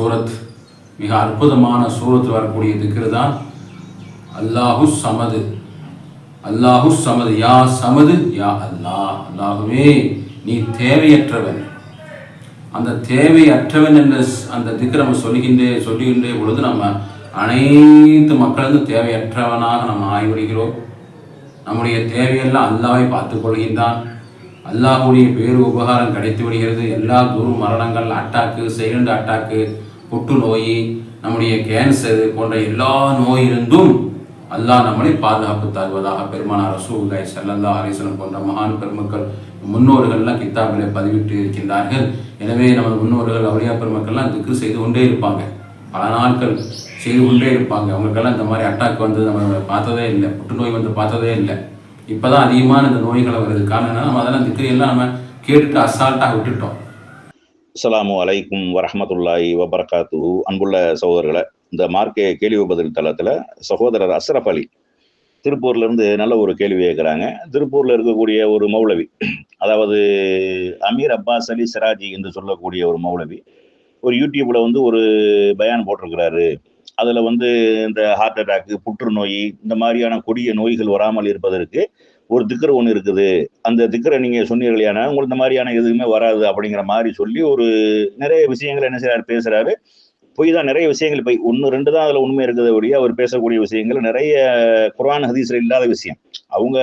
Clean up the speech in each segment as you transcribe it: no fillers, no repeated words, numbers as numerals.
சூரத், மிக அற்புதமான சூரத்தில் வரக்கூடிய திக்ரு தான் அல்லாஹு சமது. அல்லாஹு சமது, யா சமது யா அல்லாஹ். அல்லாஹுவே நீ தேவையற்றவன். அந்த தேவையற்றவன் என்ற அந்த திக்ரை நம்ம சொல்லுகின்றே பொழுது நம்ம அனைத்து மக்களுக்கும் தேவையற்றவனாக நம்ம ஆய்வடுகிறோம். நம்முடைய தேவையெல்லாம் அல்லாஹ்வை பார்த்துக் கொள்கின்றான். அல்லாஹுடைய பேரு உபகாரம் கிடைத்து விடுகிறது. எல்லா மரணங்கள், அட்டாக்கு, சைலண்ட் அட்டாக்கு, புற்றுநோய், நம்முடைய கேன்சர் போன்ற எல்லா நோயிலிருந்தும் அல்லாஹ் நம்மளை பாதுகாப்பு தருவதாக பெருமானார் ரசூலுல்லாஹி ஸல்லல்லாஹு அலைஹி வஸல்லம் போன்ற மகான் பெருமக்கள் முன்னோர்கள்லாம் கித்தாபிலே பதிவிட்டு இருக்கின்றார்கள். எனவே நமது முன்னோர்கள் அவுலியா பெருமக்கள்லாம் திக்ரு செய்து கொண்டே இருப்பாங்க, பல நாட்கள் செய்து கொண்டே இருப்பாங்க. அவங்களுக்கெல்லாம் இந்த மாதிரி அட்டாக் வந்து நம்ம பார்த்ததே இல்லை, புற்றுநோய் வந்து பார்த்ததே இல்லை. இப்போ தான் அதிகமான இந்த நோய்களை வருது. காரணம் நம்ம அதெல்லாம் திக்ரியெல்லாம் நம்ம கேட்டுட்டு அசால்ட்டாக விட்டுட்டோம். அஸ்ஸலாமு அலைக்கும் வரஹ்மத்துல்லாஹி வபரகாத்துஹு. அன்புள்ள சகோதரர்களை, இந்த மார்க்கே கேள்வி பதில் தளத்தில் சகோதரர் அஸ்ரப் அலி திருப்பூர்லேருந்து நல்ல ஒரு கேள்வி கேட்குறாங்க. திருப்பூரில் இருக்கக்கூடிய ஒரு மௌலவி, அதாவது அமீர் அப்பாஸ் அலி சிராஜி என்று சொல்லக்கூடிய ஒரு மௌலவி, ஒரு யூடியூப்பில் வந்து ஒரு பயான் போட்டிருக்கிறாரு. அதில் வந்து இந்த ஹார்ட் அட்டாக்கு, புற்றுநோய், இந்த மாதிரியான கொடிய நோய்கள் வராமல் இருப்பதற்கு ஒரு திக்ரு ஒன்று இருக்குது. அந்த திக்ரை நீங்கள் சொன்னீர்களான உங்களுக்கு இந்த மாதிரியான எதுவுமே வராது அப்படிங்கிற மாதிரி சொல்லி ஒரு நிறைய விஷயங்கள் என்ன செய்யறாரு, பேசுகிறாரு. போய் தான் நிறைய விஷயங்கள் போய் 1-2 தான் அதில் உண்மை இருக்குது. அப்படியே அவர் பேசக்கூடிய விஷயங்கள் நிறைய குர்ஆன் ஹதீஸ்ல இல்லாத விஷயம். அவங்க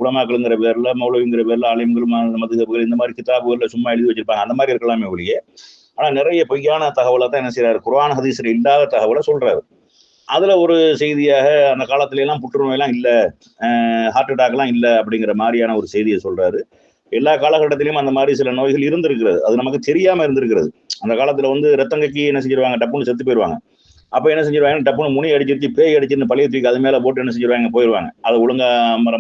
உலமாக்களுங்கிற பேரில், மௌலவிங்கிற பேரில், ஆலிம்கள், மதுஹப்கள், இந்த மாதிரி கிதாபுகளில் சும்மா எழுதி வச்சிருப்பாங்க. அந்த மாதிரி இருக்கலாமே ஒழிய, ஆனால் நிறைய பொய்யான தகவலை தான் என்ன செய்யறாரு, குர்ஆன் ஹதீஸ்ல இல்லாத தகவலை சொல்றாரு. அதுல ஒரு செய்தியாக அந்த காலத்துல எல்லாம் புற்றுநோயெல்லாம் இல்லை, ஹார்ட் அட்டாக்லாம் இல்லை அப்படிங்கிற மாதிரியான ஒரு செய்தியை சொல்றாரு. எல்லா காலகட்டத்திலையும் அந்த மாதிரி சில நோய்கள் இருந்திருக்கிறது, அது நமக்கு தெரியாம இருந்திருக்கிறது. அந்த காலத்துல வந்து ரத்தங்கக்கி என்ன செஞ்சிருவாங்க, டப்புன்னு செத்து போயிடுவாங்க. அப்ப என்ன செஞ்சிருவாங்க, டப்புன்னு முனி அடிச்சிருச்சு, பேய் அடிச்சுன்னு பழைய தூக்கி அது மேல போட்டு என்ன செஞ்சிருவாங்க, போயிடுவாங்க. அதை ஒழுங்கா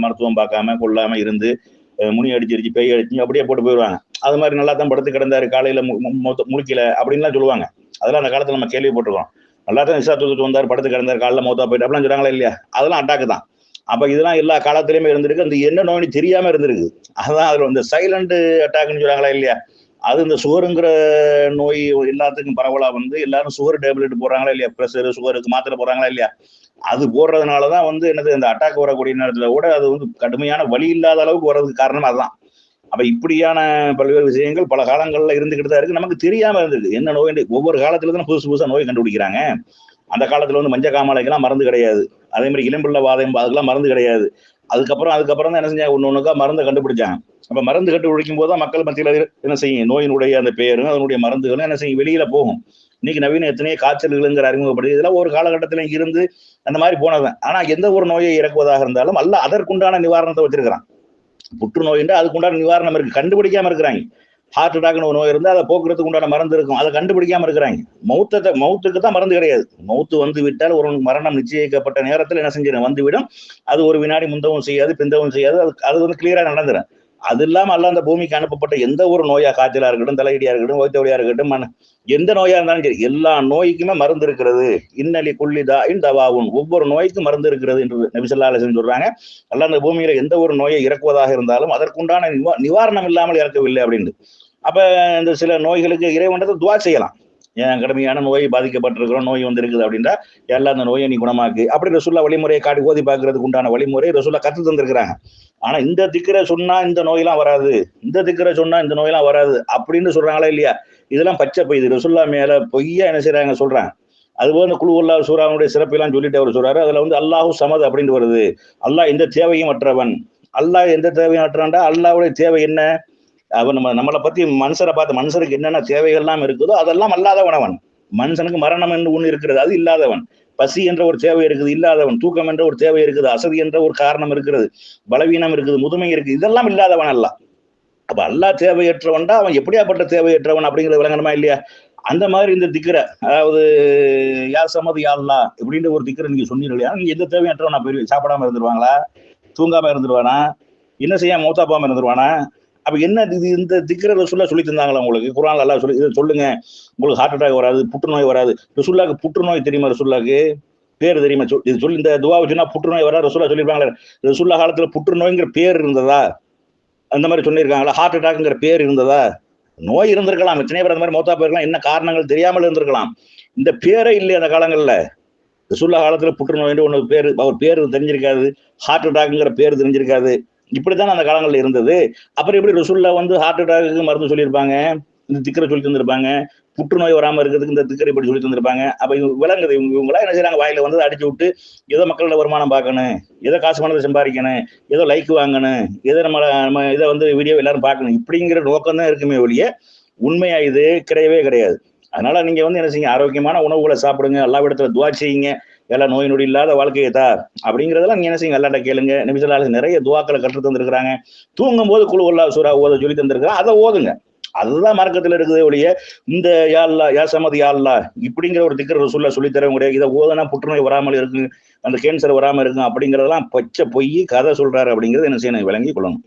மருத்துவம் பார்க்காம கொள்ளாம இருந்து முனி அடிச்சிருச்சு, பேய் அடிச்சு அப்படியே போட்டு போயிடுவாங்க. அது மாதிரி நல்லா தான் படுத்து கிடந்தாரு, காலையில முழிக்கல அப்படின்லாம் சொல்லுவாங்க. அதெல்லாம் அந்த காலத்துல நம்ம கேள்விப்பட்டிருக்கோம். நல்லா தான் விசா தூக்கிட்டு வந்தார், படுத்து கிடந்தார், காலைல மௌத்தா போயிட்டு அப்படிலாம் சொல்றாங்களா இல்லையா? அதெல்லாம் அட்டாக்கு தான். அப்ப இதெல்லாம் எல்லா காலத்திலயுமே இருந்திருக்கு. அந்த என்ன நோய்னு தெரியாம இருந்திருக்கு. அதான் அதுல இந்த சைலண்ட் அட்டாக்னு சொல்றாங்களா இல்லையா? அது இந்த சுகருங்கிற நோய் எல்லாத்துக்கும் பரவலா வந்து எல்லாரும் சுகர் டேப்லெட் போடுறாங்களா இல்லையா? பிரஷர், சுகருக்கு மாத்திரை போடுறாங்களா இல்லையா? அது போடுறதுனாலதான் வந்து என்னது, இந்த அட்டாக் வரக்கூடிய நேரத்துல கூட அது வந்து கடுமையான வலி இல்லாத அளவுக்கு வர்றதுக்கு காரணம் அதுதான். அப்ப இப்படியான பல்வேறு விஷயங்கள் பல காலங்கள்ல இருந்துகிட்டு தான் இருக்கு, நமக்கு தெரியாம இருந்திருக்கு. என்ன நோய், ஒவ்வொரு காலத்துல தான் புதுசு புதுசா நோய் கண்டுபிடிக்கிறாங்க. அந்த காலத்துல வந்து மஞ்ச காமாலைக்கெல்லாம் மருந்து கிடையாது. அதே மாதிரி இளம்பிள்ள வாதம் அதுக்கெல்லாம் மருந்து கிடையாது. அதுக்கப்புறம் தான் என்ன செஞ்சாங்க, ஒன்னொன்னுக்கா மருந்தை கண்டுபிடிச்சாங்க. அப்ப மருந்து கண்டுபிடிக்கும் போது தான் மக்கள் மத்தியில என்ன செய்யும், நோயினுடைய அந்த பெயரும் அதனுடைய மருந்துகளும் என்ன செய்யும், வெளியில போகும். இன்னைக்கு நவீன எத்தனையோ காய்ச்சல்களுங்கிற அறிமுகப்படுது. இதெல்லாம் ஒரு காலகட்டத்தில இருந்து அந்த மாதிரி போனது. ஆனா எந்த ஒரு நோயை இறக்குவதாக இருந்தாலும் அல்ல அதற்குண்டான நிவாரணத்தை வச்சிருக்கிறான். புற்றுநோய்ன்றா அதுக்குண்டான நிவாரணம் இருக்கு, கண்டுபிடிக்காம இருக்கிறாங்க. ஹார்ட் அட்டாக்னு ஒரு நோய் இருந்தா அதை போக்குறதுக்கு உண்டான மருந்து இருக்கும், அதை கண்டுபிடிக்காம இருக்கிறாங்க. மௌத்துக்கு தான் மருந்து கிடையாது. மௌத்து வந்து விட்டால் ஒரு மரணம் நிச்சயிக்கப்பட்ட நேரத்தில் என்ன செஞ்சிடும், வந்துவிடும். அது ஒரு வினாடி முந்தவும் செய்யாது, பிந்தவும் செய்யாது. அது வந்து கிளியரா நடந்துடும். அது இல்லாம அல்ல அந்த பூமிக்கு அனுப்பப்பட்ட எந்த ஒரு நோயா, காய்ச்சலா இருக்கட்டும், தலையடியா இருக்கட்டும், வயிற்றுவலியா இருக்கட்டும், எந்த நோயா இருந்தாலும் சரி, எல்லா நோய்க்குமே மருந்து இருக்கிறது. இன்னலி குல்லிதா இன் தவாவுன், ஒவ்வொரு நோய்க்கும் மருந்து இருக்கிறது என்று நபி ஸல்லல்லாஹு அலைஹி வஸல்லம் சொல்றாங்க. அல்ல அந்த பூமியில எந்த ஒரு நோயை இறக்குவதாக இருந்தாலும் அதற்குண்டான நிவாரணம் இல்லாமல் இறக்கவில்லை அப்படின்னு. அப்ப இந்த சில நோய்களுக்கு இறைவனத்தை துவா செய்யலாம். ஏன் கடுமையான நோய் பாதிக்கப்பட்டிருக்கிறோம், நோய் வந்து இருக்குது அப்படின்றா எல்லாம் அந்த நோயை நீ குணமாக்கு அப்படி ரசூல்லா வழிமுறையை காட்டி ஓதி பார்க்கறதுக்கு உண்டான வழிமுறை ரசூல்லா கத்து தந்திருக்கிறாங்க. ஆனா இந்த திக்கரை சொன்னா இந்த நோயெல்லாம் வராது, இந்த திக்கரை சொன்னா இந்த நோயெல்லாம் வராது அப்படின்னு சொல்றாங்களா இல்லையா? இதெல்லாம் பச்சை பொய். ரசூல்லா மேல பொய்யா என்ன செய்யறாங்க, சொல்றாங்க. அதுபோல இந்த குல் ஹுவல்லாஹ் சூராவுடைய சிறப்பெல்லாம் சொல்லிட்டு அவர் சொல்றாரு. அதுல வந்து அல்லாஹு சமது அப்படின்னு வருது. அல்லாஹ் எந்த தேவையும் அற்றவன். அல்லாஹ் எந்த தேவையும் அற்றவன்டா, அல்லாஹ்வுடைய தேவை என்ன? அவன் நம்மளை பத்தி மனுஷரை பார்த்து, மனுஷருக்கு என்னென்ன தேவைகள்லாம் இருக்குதோ அதெல்லாம் அல்லாதவனவன். மனுஷனுக்கு மரணம் என்று ஒண்ணு இருக்கிறது, அது இல்லாதவன். பசி என்ற ஒரு தேவை இருக்குது, இல்லாதவன். தூக்கம் என்ற ஒரு தேவை இருக்குது, அசதி என்ற ஒரு காரணம் இருக்கிறது, பலவீனம் இருக்குது, முதுமை இருக்குது, இதெல்லாம் இல்லாதவன் அல்ல. அப்ப அல்லாஹ் தேவையற்றவன்டா அவன் எப்படியாப்பட்ட தேவையற்றவன் அப்படிங்கிறது விளங்கணுமா இல்லையா? அந்த மாதிரி இந்த திக்கரை, அதாவது யா சமது யா அல்லாஹ் இப்படின்ற ஒரு திக்கரை நீங்க சொன்னீங்க. நீங்க எந்த தேவையற்றவன் நான் போயிருவேன், சாப்பிடாம இருந்துருவாங்களா, தூங்காம இருந்துருவானா, என்ன செய்ய மௌத்தா போகாம இருந்துருவானா? அப்ப என்ன இது, இந்த திக்ர ரசூல்லா சொல்லி தந்தாங்களா உங்களுக்கு? குர்ஆன்ல அல்லாஹ் சொல்லி இதை சொல்லுங்க, உங்களுக்கு ஹார்ட் அட்டாக் வராது, புற்றுநோய் வராது. ரசூலுல்லாஹ்க்கு புற்றுநோய் தெரியுமா? ரசூலுல்லாஹ்க்கு பேர் தெரியுமா? இது சொல்லி இந்த துவா வச்சுனா புற்றுநோய் வராது ரசூலுல்லாஹ் சொல்லிருப்பாங்களே. ரசூலுல்லாஹ் காலத்துல புற்றுநோய்ங்கிற பேர் இருந்ததா? அந்த மாதிரி சொல்லியிருக்காங்களா? ஹார்ட் அட்டாக்ங்கிற பேர் இருந்ததா? நோய் இருந்திருக்கலாம், எத்தனை பேர் அந்த மாதிரி மௌத்தா போயிருக்கலாம், என்ன காரணங்கள் தெரியாமல் இருந்திருக்கலாம். இந்த பேரே இல்லை அந்த காலங்கள்ல. ரசூலுல்லாஹ் காலத்துல புற்றுநோய் ஒன்று பேரு, அவர் பேரு தெரிஞ்சிருக்காது, ஹார்ட் அட்டாக்ங்கிற பேர் தெரிஞ்சிருக்காது. இப்படித்தான் அந்த காலங்கள்ல இருந்தது. அப்புறம் எப்படி ரசூலுல்லாஹ் வந்து ஹார்ட் அட்டாக்கு மருந்து சொல்லியிருப்பாங்க, இந்த திக்கரை சொல்லி தந்திருப்பாங்க, புற்றுநோய் வராம இருக்கிறதுக்கு இந்த திக்கரை இப்படி சொல்லி தந்திருப்பாங்க. அப்ப இவங்க விளங்குது, இவங்களா என்ன செய்யறாங்க, வாயில வந்து அடிச்சு விட்டு ஏதோ மக்களோட வருமானம் பார்க்கணும், ஏதோ காசு பணத்தை சம்பாதிக்கணும், ஏதோ லைக் வாங்கணும், ஏதோ நம்ம இதை வந்து வீடியோ எல்லாரும் பார்க்கணும், இப்படிங்கிற நோக்கம் தான் இருக்குமே ஒழிய உண்மையா இது கிடையவே கிடையாது. அதனால நீங்க வந்து என்ன செய்யுங்க, ஆரோக்கியமான உணவுகளை சாப்பிடுங்க, அல்லாஹ்விடத்துல துஆ செய்யுங்க, எல்லாம் நோய் நொடி இல்லாத வாழ்க்கையை தா அப்படிங்கிறதெல்லாம் நீங்க என்ன செய்யுங்க, அல்லாஹ்ட்ட கேளுங்க. நபி ஸல்லல்லாஹு அலைஹி வஸல்லம் நிறைய துஆக்களை கற்று தந்திருக்கிறாங்க. தூங்கும் போது குல் ஹுவல்லாஹ் சூரா ஓத சொல்லி தந்திருக்கிறாங்க, அதை ஓதுங்க. அதுதான் மார்க்கத்துல இருக்குது ஒழிய இந்த யா அல்லாஹ் யா சமது யா அல்லாஹ் இப்படிங்கிற ஒரு திக்ர் ரசூலுல்லாஹ் சொல்லி தரவும் கிடையாது. இதை ஓதுனா புற்றுநோய் வராமல் இருக்கு, அந்த கேன்சர் வராமல் இருக்கும் அப்படிங்கிறதெல்லாம் பச்சை பொய் கதை சொல்றாரு அப்படிங்கிறது என்ன செய்யணும், விளங்கி கொள்ளணும்.